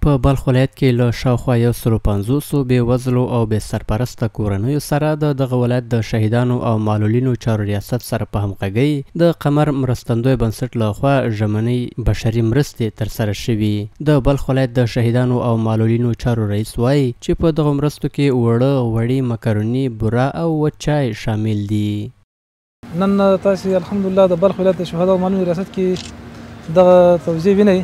په بلخ ولایت کې له شاوخوا 150 بېوزلو او بې سرپرسته کورنیو سره دغه ولایت د شهیدانو او معلولینو چارو ریاست سره په همغږۍ د قمر مرستندوی بنسټ لخوا ژمنۍ بشري مرستې ترسره شوي. د بلخ ولایت د شهیدانو او معلولینو چارو رئیس وایي چې په دغه مرستو کې وړه غوړي مکروني بوره او وچ چای شامل دي. نن تاسو الحمدلله د بلخ ولایت د شهدا او معلولینو ریاست کې دغه توزیع وینئ.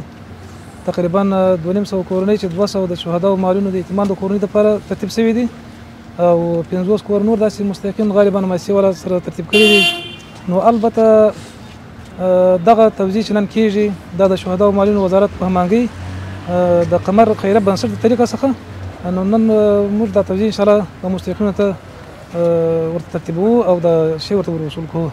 تقریبا 200 کورنۍ چې 200 د شهدا او معلولینو د اعتماد د کورنۍ لپاره ترتیب شوي دي او 50 کور نور داسې مستحقین غالبا ماسي ولا سره ترتیب کړي دي. نو البته دغه توزیع چې نن کیږي دا د شهدا او معلولینو وزارت په همغږۍ د قمر خیریه بنسټ د طریقه څخه نو نن موږ دا توزیع ان شاء الله د مستحقینو ته ورته ترتیبوو او د شی ورته وصول کوو.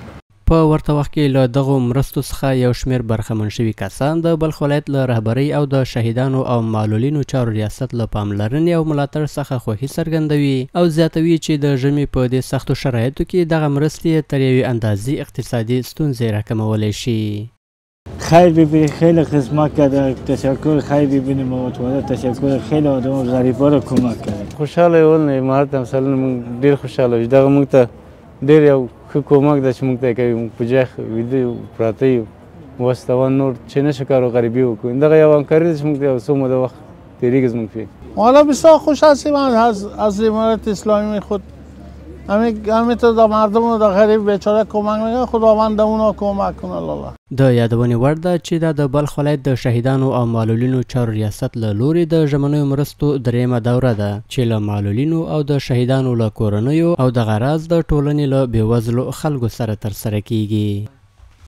په ورته وخت کې له دغو مرستو څخه یو شمېر برخمن شوي کسان د بلخ ولایت له رهبرۍ او د شهیدانو او معلولینو چارو ریاست له پاملرنې او ملاتړ څخه خوښي څرګندوي او زیاتوي چې د ژمي په دې سختو شرایطو کې دغه مرستې تر یوې اندازې اقتصادي ستونزې راکمولی شي. خیر ببینید، خیلی خدمت کرده، تشکر. خیر ببینیم متواضع تشکر. خیلی آدم غریبا رو کمک کرد. خوشحاله ول امارت مثلا ډیر خوشحاله دغه موږ ته ډیر یو ښه کومک ده چې موږ ته کوي. موږ په جای ویده پراته یو وستوان نور چې نشه کار و غریبی وکړو. دغه یو همکاري ده چې موږ ته یو څه موده وخت تیریږي زموږ پې. حالا بسیار خوش هستیم از امارت اسلامی خود همینطور در مردم و در غریب بیچاره کمک میکنه. خداوند اونا کمک کنه الله. د یادونې وړ ده چې دا د بلخ ولایت د شهیدانو او معلولینو چارو ریاست له لوري د ژمنیو مرستو دریمه دوره ده چې له معلولینو او د شهیدانو له کورنیو او د غراض د ټولنې له بېوزلو خلکو سره ترسره کیږي.